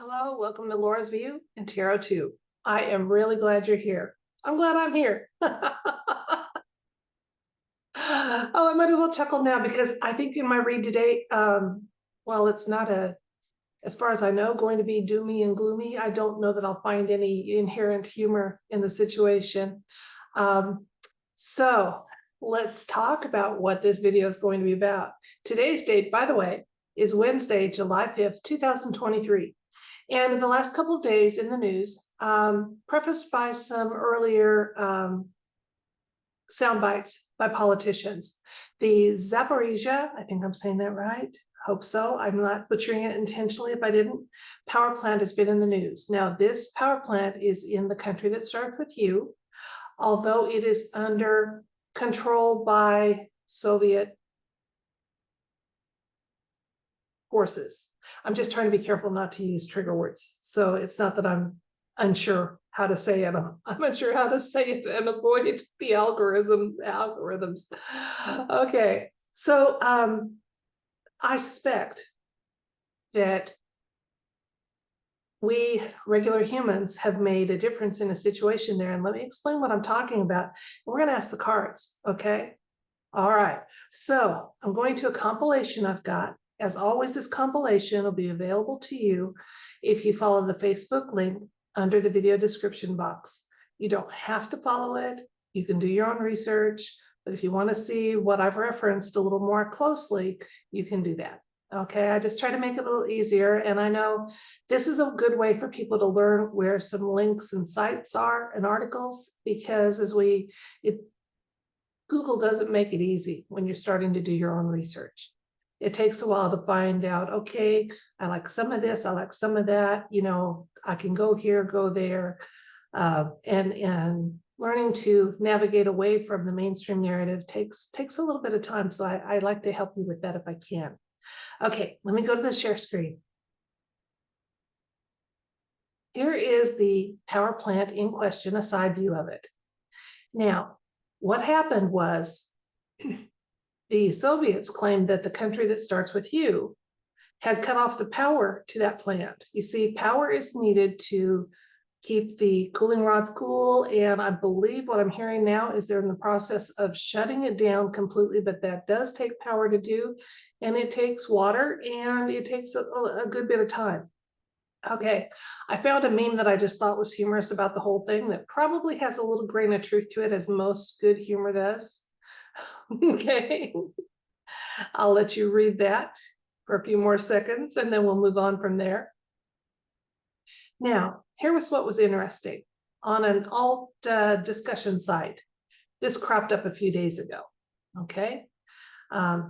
Hello, welcome to Laura's View and Tarot 2. I am really glad you're here. I'm glad I'm here. I might as well chuckle now because I think in my read today, while it's not as far as I know, going to be doomy and gloomy, I don't know that I'll find any inherent humor in the situation. So let's talk about what this video is going to be about. Today's date, by the way, is Wednesday, July 5th, 2023. And in the last couple of days in the news, prefaced by some earlier sound bites by politicians, the Zaporizhia, I think I'm saying that right, hope so, I'm not butchering it intentionally if I didn't, power plant has been in the news. Now, this power plant is in the country that starts with U, although it is under control by Soviet forces. I'm just trying to be careful not to use trigger words. So it's not that I'm unsure how to say it. I'm unsure how to say it and avoid the algorithms. Okay, so I suspect that we regular humans have made a difference in a situation there. And let me explain what I'm talking about. We're going to ask the cards, okay? All right, so I'm going to a compilation I've got. As always, this compilation will be available to you if you follow the Facebook link under the video description box. You don't have to follow it. You can do your own research, but if you want to see what I've referenced a little more closely, you can do that. Okay, I just try to make it a little easier. And I know this is a good way for people to learn where some links and sites are and articles, because Google doesn't make it easy when you're starting to do your own research. It takes a while to find out, okay, I like some of this, I like some of that, you know, I can go here, go there, and learning to navigate away from the mainstream narrative takes a little bit of time. So I like to help you with that if I can. Okay, let me go to the share screen. Here is the power plant in question, a side view of it. Now, what happened was the Soviets claimed that the country that starts with U had cut off the power to that plant. You see, power is needed to keep the cooling rods cool. And I believe what I'm hearing now is they're in the process of shutting it down completely, but that does take power to do. And it takes water and it takes a good bit of time. Okay, I found a meme that I just thought was humorous about the whole thing that probably has a little grain of truth to it, as most good humor does. Okay, I'll let you read that for a few more seconds and then we'll move on from there. Now, here was what was interesting. On an alt discussion site, this cropped up a few days ago, okay?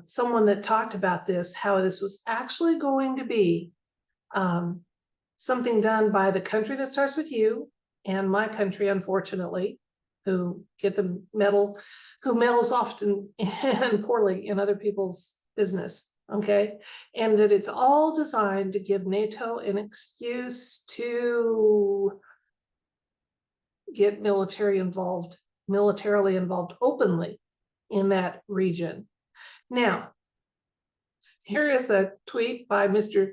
Someone that talked about this, how this was actually going to be something done by the country that starts with U and my country, unfortunately, who get the meddle, who meddles often and poorly in other people's business, okay? And that it's all designed to give NATO an excuse to get militarily involved openly in that region. Now, here is a tweet by Mr.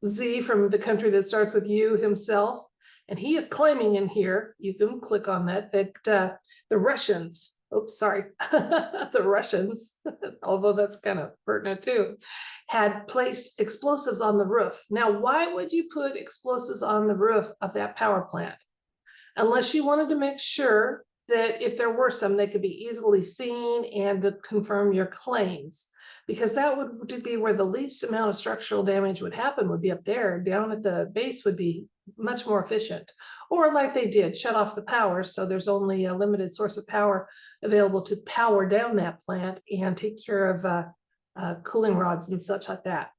Z from the country that starts with U himself. And he is claiming in here, you can click on that, that the Russians, oops, sorry, the Russians, although that's kind of pertinent too, had placed explosives on the roof. Now, why would you put explosives on the roof of that power plant? Unless you wanted to make sure that if there were some, they could be easily seen and to confirm your claims. Because that would be where the least amount of structural damage would happen, would be up there. Down at the base would be much more efficient. Or like they did, shut off the power, so there's only a limited source of power available to power down that plant and take care of cooling rods and such like that.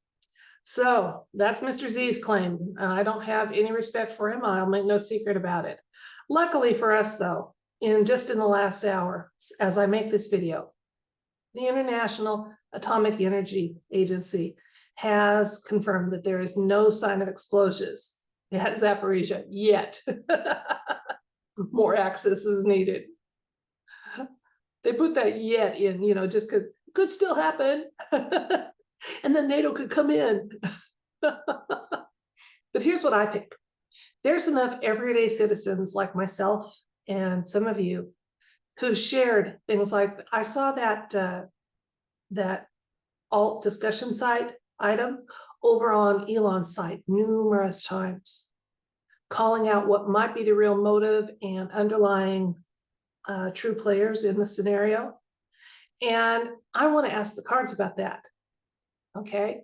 So that's Mr. Z's claim. I don't have any respect for him. I'll make no secret about it. Luckily for us, though, just in the last hour, as I make this video, the International Atomic Energy Agency has confirmed that there is no sign of explosions at Zaporizhia yet. More access is needed. They put that yet in, you know, just because it could still happen. And then NATO could come in. But here's what I think. There's enough everyday citizens like myself and some of you who shared things like, I saw that alt discussion site item over on Elon's site numerous times, calling out what might be the real motive and underlying true players in the scenario. And I want to ask the cards about that. Okay.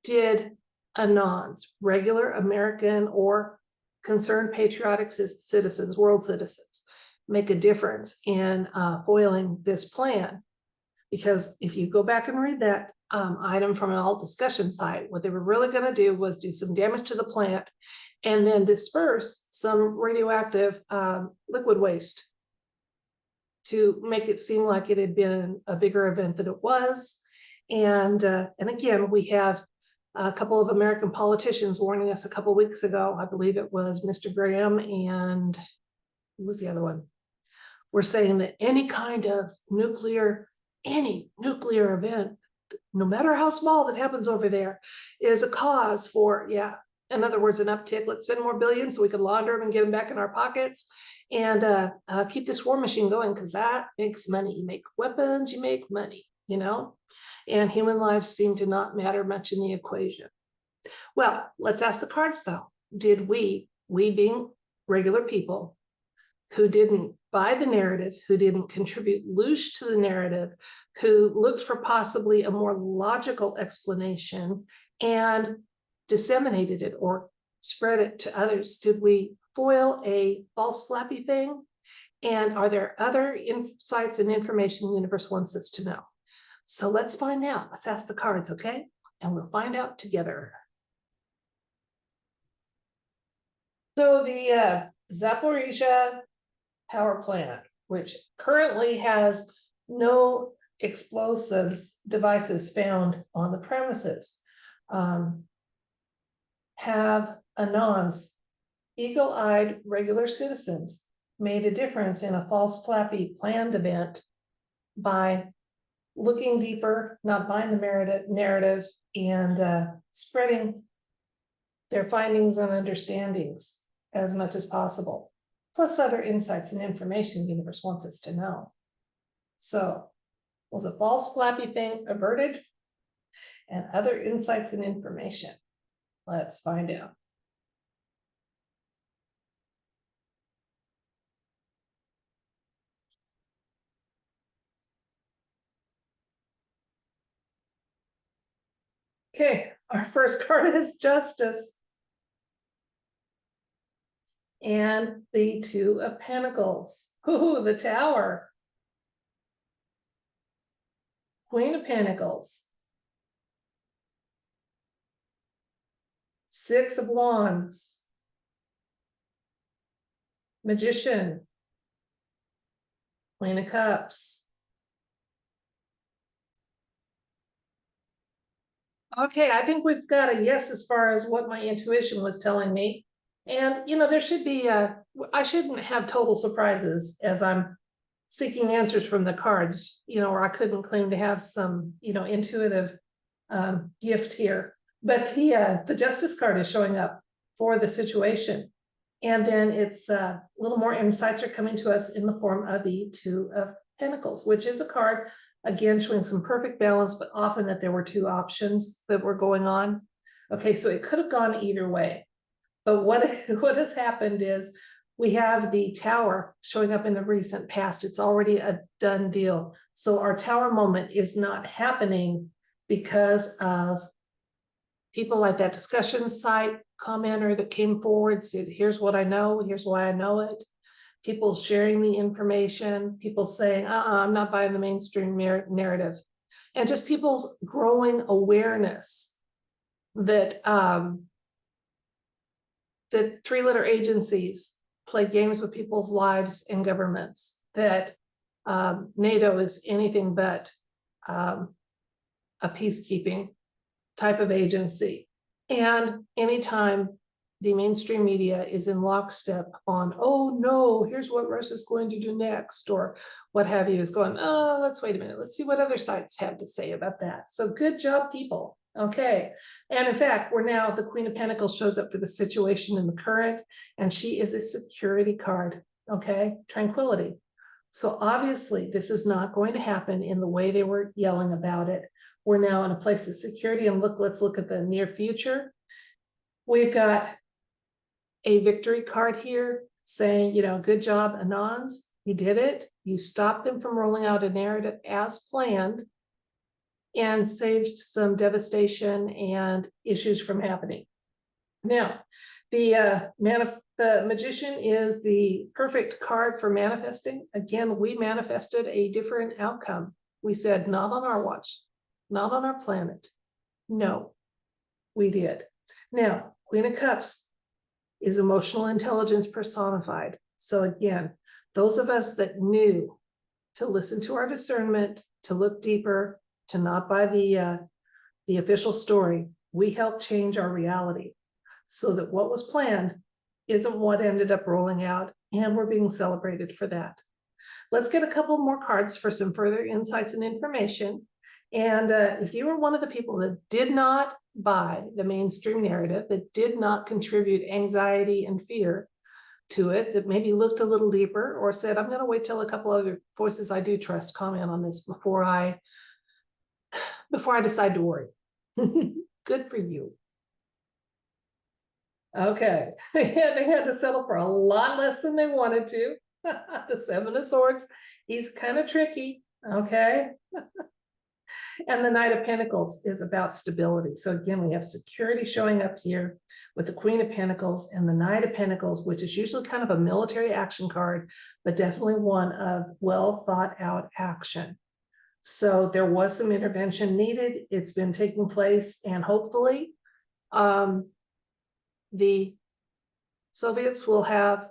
Did anons, regular American or concerned patriotic citizens, world citizens, make a difference in foiling this plan? Because if you go back and read that item from an alt discussion site, what they were really going to do was do some damage to the plant and then disperse some radioactive liquid waste to make it seem like it had been a bigger event than it was. And again, we have a couple of American politicians warning us a couple of weeks ago. I believe it was Mr. Graham and who was the other one? We're saying that any kind of nuclear event, no matter how small, that happens over there is a cause for, in other words, an uptick. Let's send more billions so we can launder them and get them back in our pockets and keep this war machine going, because that makes money. You make weapons, you make money, and human lives seem to not matter much in the equation. Well, let's ask the cards though. Did we being regular people who didn't buy the narrative, who didn't contribute loose to the narrative, who looked for possibly a more logical explanation and disseminated it or spread it to others, did we foil a false flappy thing? And are there other insights and information the universe wants us to know? So let's find out. Let's ask the cards, okay? And we'll find out together. So the Zaporizhia power plant, which currently has no explosives devices found on the premises, have anons, eagle-eyed regular citizens, made a difference in a false flappy planned event by looking deeper, not buying the narrative, and spreading their findings and understandings as much as possible, plus other insights and information the universe wants us to know. So, was a false flappy thing averted? And other insights and information? Let's find out. Okay, our first card is Justice. And the Two of Pentacles. Ooh, the Tower. Queen of Pentacles. Six of Wands. Magician. Queen of Cups. Okay, I think we've got a yes as far as what my intuition was telling me. And, there should be, I shouldn't have total surprises as I'm seeking answers from the cards, or I couldn't claim to have some, intuitive gift here. But the Justice card is showing up for the situation. And then it's a little more insights are coming to us in the form of the Two of Pentacles, which is a card, again, showing some perfect balance, but often that there were two options that were going on. Okay, so it could have gone either way. But what has happened is we have the Tower showing up in the recent past. It's already a done deal. So our Tower moment is not happening because of people like that discussion site commenter that came forward, said, here's what I know, here's why I know it. People sharing the information, people saying, I'm not buying the mainstream narrative. And just people's growing awareness that that three-letter agencies play games with people's lives and governments, that NATO is anything but a peacekeeping type of agency. And anytime the mainstream media is in lockstep on, oh no, here's what Russia's going to do next, or what have you, is going, oh, let's wait a minute, let's see what other sites have to say about that. So good job, people. Okay, and in fact, we're now, the Queen of Pentacles shows up for the situation in the current, and she is a security card, okay? Tranquility. So obviously, this is not going to happen in the way they were yelling about it. We're now in a place of security, and look, let's look at the near future. We've got a victory card here saying, you know, good job, Anons. You did it. You stopped them from rolling out a narrative as planned and saved some devastation and issues from happening. Now, the magician is the perfect card for manifesting. Again, we manifested a different outcome. We said, not on our watch, not on our planet. No, we did. Now, Queen of Cups is emotional intelligence personified. So again, those of us that knew to listen to our discernment, to look deeper, to not buy the official story, we helped change our reality so that what was planned isn't what ended up rolling out, and we're being celebrated for that. Let's get a couple more cards for some further insights and information. And if you were one of the people that did not buy the mainstream narrative, that did not contribute anxiety and fear to it, that maybe looked a little deeper or said, I'm going to wait till a couple other voices I do trust comment on this before I decide to worry. Good for you. Okay, they had to settle for a lot less than they wanted to. The Seven of Swords, he's kind of tricky, okay? And the Knight of Pentacles is about stability. So again, we have security showing up here with the Queen of Pentacles and the Knight of Pentacles, which is usually kind of a military action card, but definitely one of well thought out action. So there was some intervention needed. It's been taking place, and hopefully the Soviets will have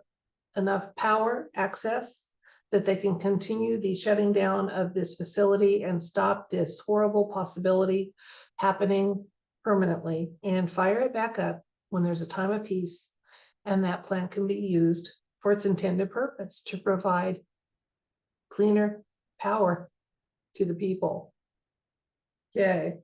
enough power, access, that they can continue the shutting down of this facility and stop this horrible possibility happening permanently and fire it back up when there's a time of peace, and that plant can be used for its intended purpose to provide cleaner power to the people. Okay,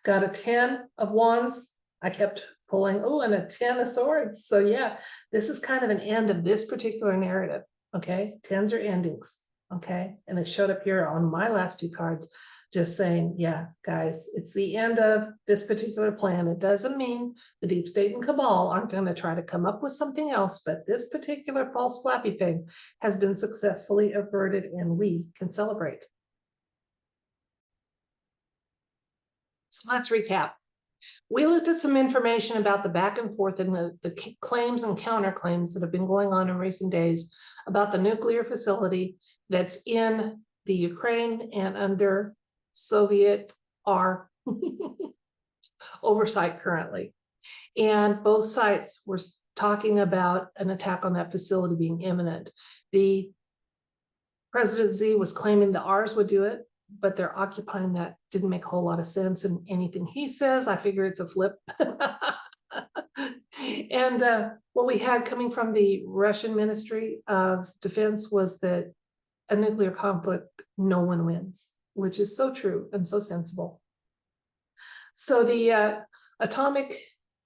got a 10 of Wands. I kept pulling, oh, and a 10 of Swords. So yeah, this is kind of an end of this particular narrative. Okay, 10s are endings. Okay, and it showed up here on my last two cards, just saying, yeah, guys, it's the end of this particular plan. It doesn't mean the deep state and cabal aren't going to try to come up with something else, but this particular false flappy thing has been successfully averted, and we can celebrate. So let's recap. We looked at some information about the back and forth and the claims and counterclaims that have been going on in recent days about the nuclear facility that's in the Ukraine and under Soviet oversight currently. And both sides were talking about an attack on that facility being imminent. The President Z was claiming the R's would do it, but they're occupying that. Didn't make a whole lot of sense. And anything he says, I figure it's a flip. And what we had coming from the Russian Ministry of Defense was that a nuclear conflict, no one wins, which is so true and so sensible. So the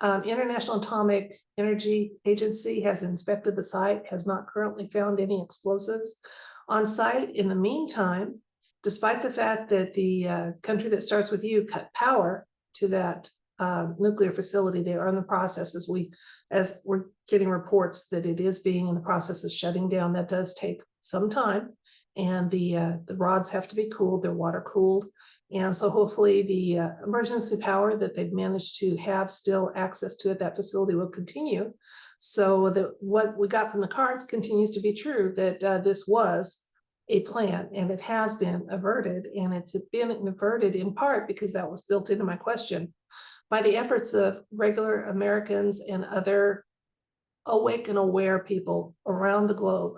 International Atomic Energy Agency has inspected the site, has not currently found any explosives on site. In the meantime, despite the fact that the country that starts with U cut power to that nuclear facility, they are in the process, as we're getting reports that it is being in the process of shutting down. That does take some time, and the rods have to be cooled, they're water cooled. And so hopefully the emergency power that they've managed to have still access to at that facility will continue. So that what we got from the cards continues to be true, that this was a plan, and it has been averted, and it's been averted in part because that was built into my question by the efforts of regular Americans and other awake and aware people around the globe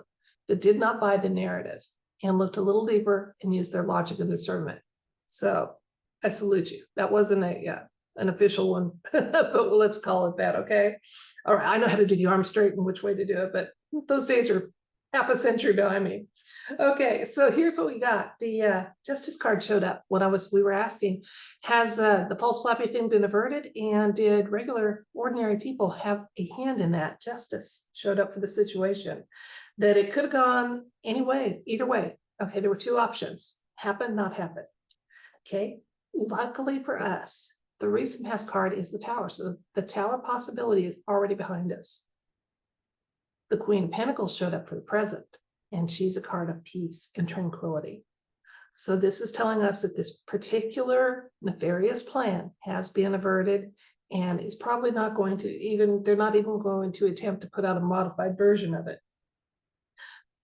that did not buy the narrative and looked a little deeper and used their logic and discernment. So I salute you. That wasn't an official one, but let's call it that, okay? All right, I know how to do the arm straight and which way to do it, but those days are half a century behind me. Okay, so here's what we got. The justice card showed up when we were asking, has the false flappy thing been averted, and did regular ordinary people have a hand in that? Justice showed up for the situation, that it could have gone any way, either way. Okay, there were two options: happen, not happen. Okay, luckily for us, the recent past card is the Tower, so the Tower possibility is already behind us. The Queen of Pentacles showed up for the present, and she's a card of peace and tranquility. So this is telling us that this particular nefarious plan has been averted, and is probably not going to they're not even going to attempt to put out a modified version of it.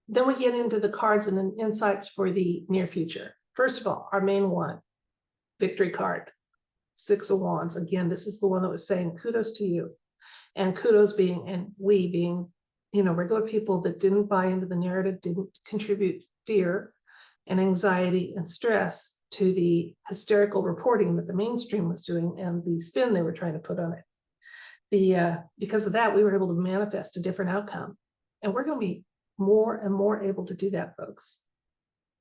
Then we get into the cards and insights for the near future. First of all, our main one, victory card, Six of Wands. Again, this is the one that was saying kudos to you, and kudos being, and we being, regular people that didn't buy into the narrative, didn't contribute fear and anxiety and stress to the hysterical reporting that the mainstream was doing and the spin they were trying to put on it. Because of that, we were able to manifest a different outcome. And we're going to be more and more able to do that, folks.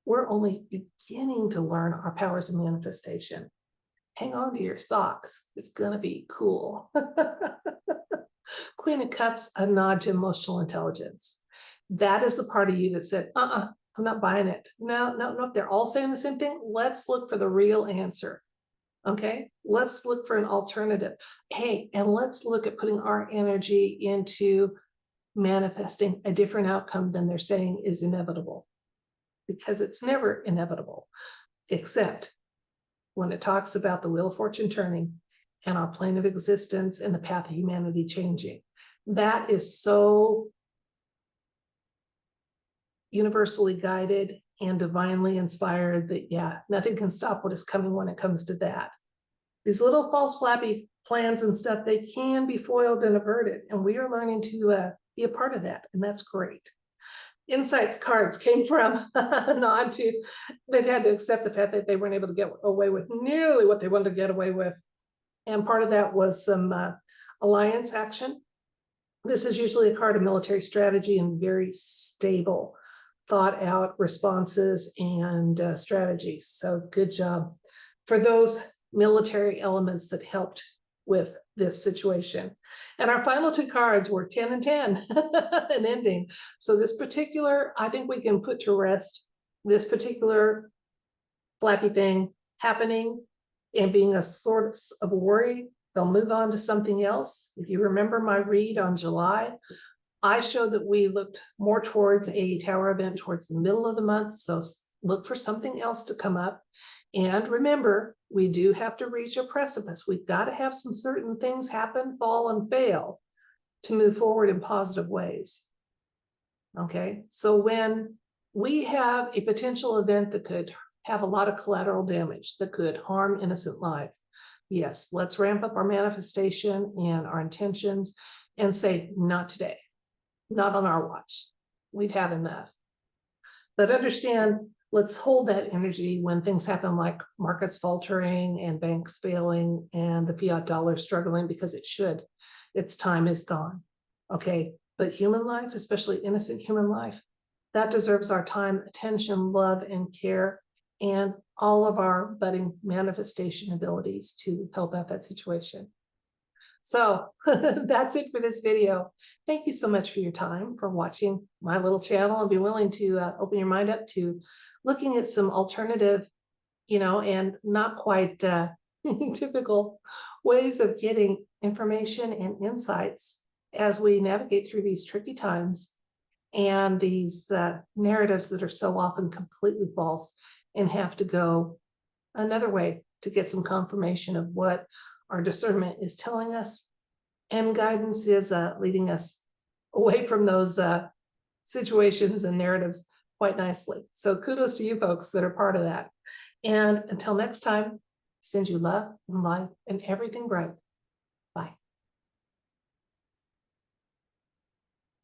We're only beginning to learn our powers of manifestation. Hang on to your socks. It's going to be cool. Queen of Cups, a nod to emotional intelligence. That is the part of you that said, I'm not buying it. No, they're all saying the same thing. Let's look for the real answer. Okay, let's look for an alternative. Hey, and let's look at putting our energy into manifesting a different outcome than they're saying is inevitable. Because it's never inevitable, except when it talks about the wheel of fortune turning and our plane of existence and the path of humanity changing. That is so universally guided and divinely inspired that, yeah, nothing can stop what is coming when it comes to that. These little false flappy plans and stuff, they can be foiled and averted, and we are learning to be a part of that, and that's great. Insights cards came from a nod to, they've had to accept the fact that they weren't able to get away with nearly what they wanted to get away with. And part of that was some alliance action. This is usually a card of military strategy and very stable, thought out responses and strategies. So good job for those military elements that helped with this situation. And our final two cards were 10 and 10, an ending. So this particular, I think we can put to rest this particular flappy thing happening and being a source of worry. They'll move on to something else. If you remember my read on July, I showed that we looked more towards a Tower event towards the middle of the month. So look for something else to come up. And remember, we do have to reach a precipice. We've got to have some certain things happen, fall, and fail to move forward in positive ways. Okay, so when we have a potential event that could have a lot of collateral damage, that could harm innocent life, yes, let's ramp up our manifestation and our intentions and say, not today, not on our watch. We've had enough. But understand, let's hold that energy when things happen like markets faltering and banks failing and the fiat dollar struggling, because it should. Its time is gone. Okay, but human life, especially innocent human life, that deserves our time, attention, love, and care, and all of our budding manifestation abilities to help out that situation. So that's it for this video. Thank you so much for your time, for watching my little channel, and be willing to open your mind up to looking at some alternative, and not quite typical ways of getting information and insights as we navigate through these tricky times and these narratives that are so often completely false and have to go another way to get some confirmation of what our discernment is telling us, and guidance is leading us away from those situations and narratives quite nicely. So kudos to you folks that are part of that. And until next time, send you love and light and everything bright.